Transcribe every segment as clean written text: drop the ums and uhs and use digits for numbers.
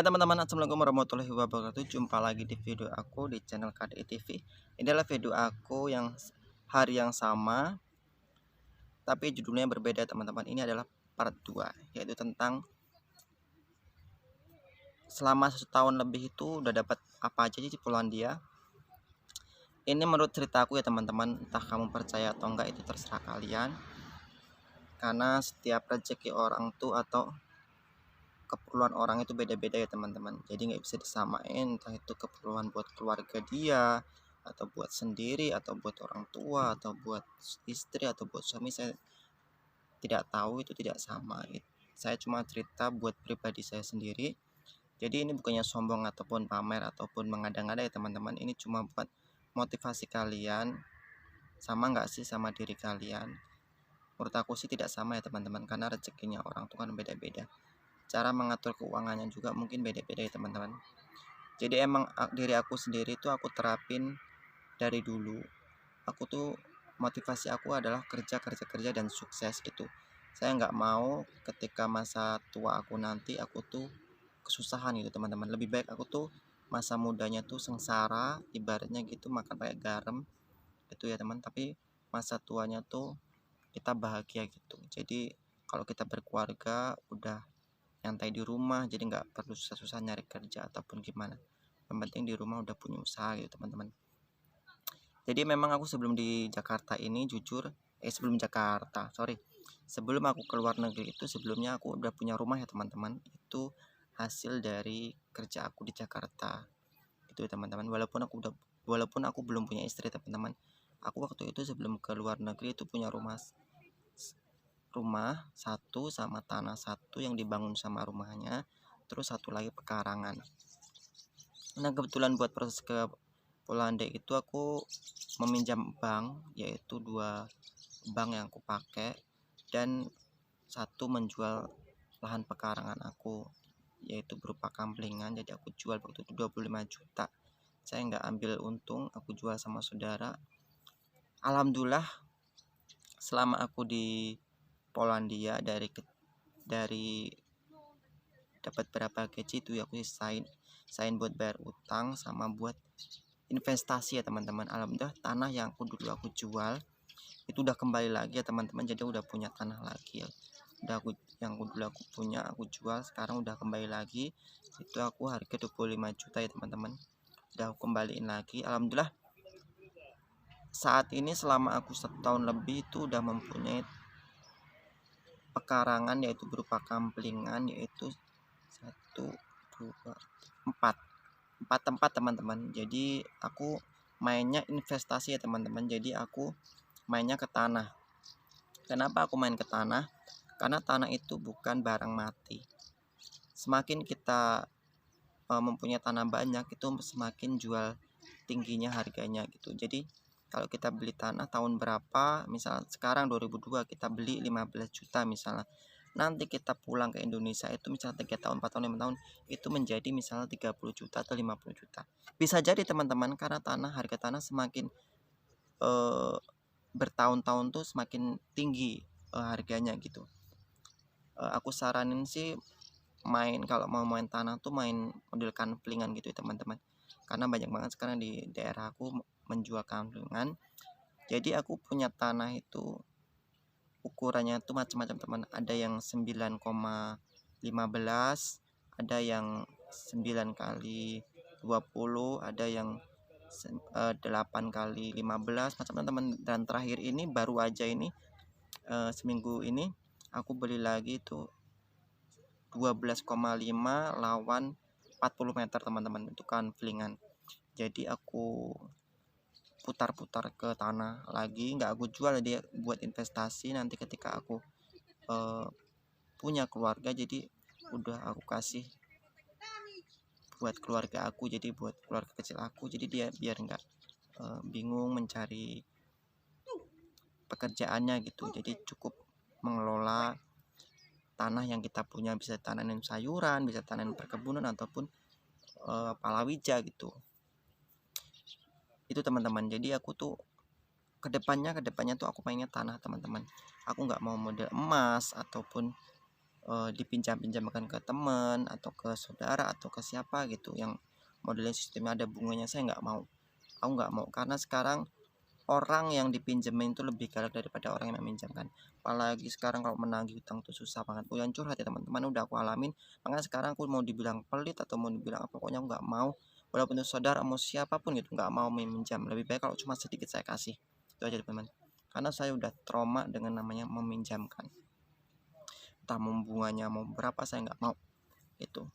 Hai teman-teman, assalamualaikum warahmatullahi wabarakatuh. Jumpa lagi di video aku di channel KDI TV. Ini adalah video aku yang hari yang sama, tapi judulnya berbeda teman-teman. Ini adalah part 2, yaitu tentang selama 1 tahun lebih itu udah dapat apa aja di Polandia. Ini menurut ceritaku ya teman-teman, entah kamu percaya atau enggak itu terserah kalian. Karena setiap rezeki orang tuh atau keperluan orang itu beda-beda ya teman-teman, jadi nggak bisa disamain, entah itu keperluan buat keluarga dia atau buat sendiri atau buat orang tua atau buat istri atau buat suami. Saya tidak tahu, itu tidak sama. Saya cuma cerita buat pribadi saya sendiri, jadi ini bukannya sombong ataupun pamer ataupun mengada-ngada ya teman-teman. Ini cuma buat motivasi kalian, sama nggak sih sama diri kalian. Menurut aku sih tidak sama ya teman-teman, karena rezekinya orang tuh kan beda-beda, cara mengatur keuangannya juga mungkin beda-beda ya teman-teman. Jadi emang diri aku sendiri tuh aku terapin dari dulu. Aku tuh motivasi aku adalah kerja dan sukses gitu. Saya nggak mau ketika masa tua aku nanti aku tuh kesusahan gitu teman-teman. Lebih baik aku tuh masa mudanya tuh sengsara ibaratnya gitu, makan kayak garam gitu ya teman, tapi masa tuanya tuh kita bahagia gitu. Jadi kalau kita berkeluarga udah nyantai di rumah, jadi nggak perlu susah-susah nyari kerja ataupun gimana. Yang penting di rumah udah punya usaha gitu teman-teman. Jadi memang aku sebelum di Jakarta ini jujur, sebelum aku keluar negeri itu sebelumnya aku udah punya rumah ya teman-teman. Itu hasil dari kerja aku di Jakarta. Itu ya teman-teman. Walaupun aku belum punya istri teman-teman. Aku waktu itu sebelum ke luar negeri itu punya rumah satu sama tanah satu yang dibangun sama rumahnya, terus satu lagi pekarangan. Nah kebetulan buat proses ke Polandia itu aku meminjam bank, yaitu 2 bank yang aku pakai, dan satu menjual lahan pekarangan aku, yaitu berupa kamplingan. Jadi aku jual waktu itu 25 juta. Saya nggak ambil untung, aku jual sama saudara. Alhamdulillah selama aku di Polandia dari dapat berapa gaji itu ya aku sisain buat bayar utang sama buat investasi ya teman-teman. Alhamdulillah tanah yang dulu aku jual itu udah kembali lagi ya teman-teman, jadi udah punya tanah lagi ya. Yang dulu aku punya aku jual, sekarang udah kembali lagi. Itu aku harga 25 juta ya teman-teman, udah aku kembaliin lagi. Alhamdulillah saat ini selama aku 1 tahun lebih itu udah mempunyai pekarangan, yaitu berupa kamplingan, yaitu 4 tempat teman-teman. Jadi aku mainnya investasi ya teman-teman, jadi aku mainnya ke tanah. Kenapa aku main ke tanah? Karena tanah itu bukan barang mati. Semakin kita mempunyai tanah banyak, itu semakin jual tingginya harganya gitu. Jadi kalau kita beli tanah tahun berapa, misal sekarang 2002 kita beli 15 juta misalnya, nanti kita pulang ke Indonesia itu misalnya 3 tahun, 4 tahun, 5 tahun itu menjadi misalnya 30 juta atau 50 juta. Bisa jadi teman-teman, karena harga tanah semakin bertahun-tahun tuh semakin tinggi harganya gitu. Aku saranin sih kalau mau main tanah tuh main model kamplingan gitu ya teman-teman, karena banyak banget sekarang di daerah aku menjual kamplingan. Jadi aku punya tanah itu ukurannya tuh macam-macam teman, ada yang 9,15, ada yang 9 kali 20, ada yang 8 kali 15 macam teman. Dan terakhir ini baru aja ini seminggu ini aku beli lagi tuh 12,5 lawan 40 meter teman-teman, itu kamplingan. Jadi aku putar-putar ke tanah lagi, nggak aku jual, dia buat investasi. Nanti ketika aku punya keluarga, jadi udah aku kasih buat keluarga aku, jadi buat keluarga kecil aku, jadi dia biar nggak bingung mencari pekerjaannya gitu. Jadi cukup mengelola tanah yang kita punya, bisa tanamin sayuran, bisa tanamin perkebunan ataupun palawija gitu. Itu teman-teman. Jadi aku tuh kedepannya tuh aku mainnya tanah teman-teman. Aku nggak mau model emas ataupun dipinjam-pinjamkan ke teman atau ke saudara atau ke siapa gitu yang modelnya sistemnya ada bunganya, saya nggak mau. Aku nggak mau karena sekarang orang yang dipinjemin itu lebih galak daripada orang yang meminjamkan. Apalagi sekarang kalau menagih utang tuh susah banget. Yang curhat ya teman-teman, udah aku alamin. Makanya sekarang aku mau dibilang pelit atau mau dibilang apa, pokoknya nggak mau. Walaupun itu saudara mau siapapun gitu, nggak mau meminjam. Lebih baik kalau cuma sedikit saya kasih. Itu aja teman-teman. Karena saya udah trauma dengan namanya meminjamkan. Entah mau bunganya mau berapa, saya nggak mau. Itu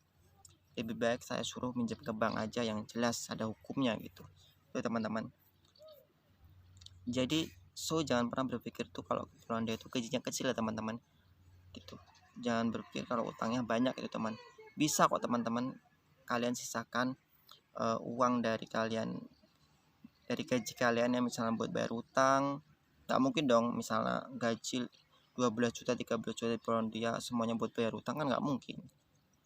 lebih baik saya suruh minjem ke bank aja yang jelas ada hukumnya gitu. Itu teman-teman. Jadi jangan pernah berpikir tuh kalau Polandia itu gajinya kecil ya teman-teman gitu. Jangan berpikir kalau utangnya banyak gitu teman. Bisa kok teman-teman kalian sisakan uang dari gaji kalian yang misalnya buat bayar utang. Nggak mungkin dong misalnya gaji 12 juta 13 juta di Polandia semuanya buat bayar utang, kan nggak mungkin.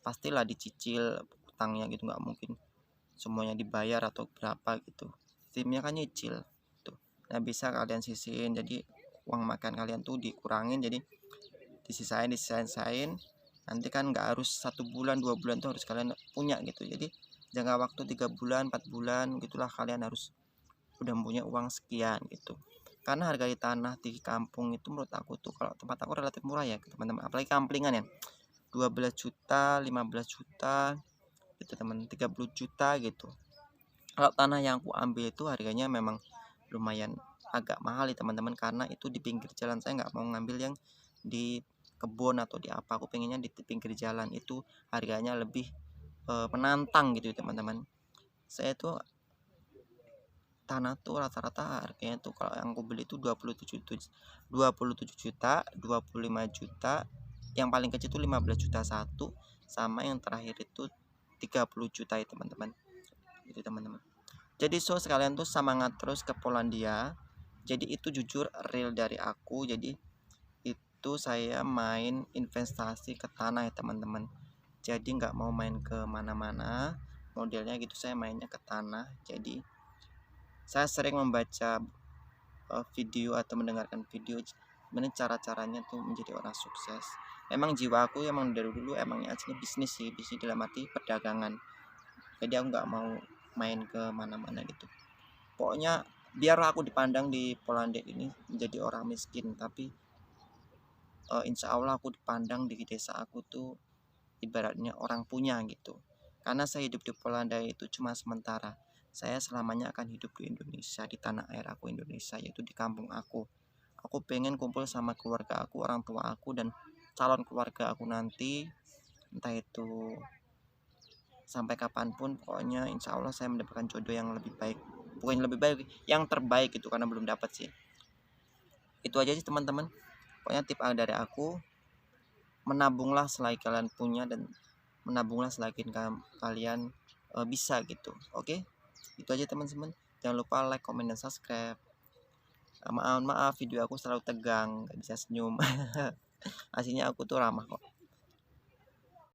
Pastilah dicicil utangnya gitu, nggak mungkin semuanya dibayar atau berapa gitu. Timnya kan nyicil tuh. Nah bisa kalian sisihin, jadi uang makan kalian tuh dikurangin, jadi disisain nanti kan nggak harus 1 bulan 2 bulan tuh harus kalian punya gitu. Jadi jangka waktu 3 bulan 4 bulan gitulah kalian harus udah punya uang sekian gitu. Karena harga di tanah di kampung itu menurut aku tuh, kalau tempat aku relatif murah ya teman-teman, apalagi kamplingan ya, 12 juta 15 juta gitu teman, 30 juta gitu. Kalau tanah yang aku ambil itu harganya memang lumayan agak mahal ya teman-teman, karena itu di pinggir jalan. Saya nggak mau ngambil yang di kebun atau di apa, aku pengennya di pinggir jalan, itu harganya lebih menantang gitu teman-teman. Saya tuh tanah tuh rata-rata harganya tuh kalau yang aku beli itu 27 juta 25 juta, yang paling kecil itu 15 juta satu, sama yang terakhir itu 30 juta ya teman-teman. Itu teman-teman. Jadi sekalian tuh semangat terus ke Polandia. Jadi itu jujur real dari aku. Jadi itu saya main investasi ke tanah ya teman-teman. Jadi nggak mau main ke mana-mana, modelnya gitu, saya mainnya ke tanah. Jadi saya sering membaca video atau mendengarkan video gimana cara-caranya tuh menjadi orang sukses. Emang jiwa aku emang dari dulu emangnya asli bisnis sih, bisnis dalam arti perdagangan. Jadi aku nggak mau main ke mana-mana gitu. Pokoknya biar aku dipandang di Polandia ini menjadi orang miskin, tapi insya Allah aku dipandang di desa aku tuh ibaratnya orang punya gitu. Karena saya hidup di Polandia itu cuma sementara. Saya selamanya akan hidup di Indonesia, di tanah air aku Indonesia, yaitu di kampung aku. Aku pengen kumpul sama keluarga aku, orang tua aku, dan calon keluarga aku nanti. Entah itu sampai kapanpun, pokoknya insya Allah saya mendapatkan jodoh yang lebih baik. Bukan lebih baik, yang terbaik itu, karena belum dapat sih. Itu aja sih teman-teman. Pokoknya tip dari aku, menabunglah selagi kalian punya, dan menabunglah selagi kalian bisa gitu. Oke, itu aja teman-teman. Jangan lupa like, comment, dan subscribe. Maaf video aku selalu tegang, gak bisa senyum. Aslinya aku tuh ramah kok.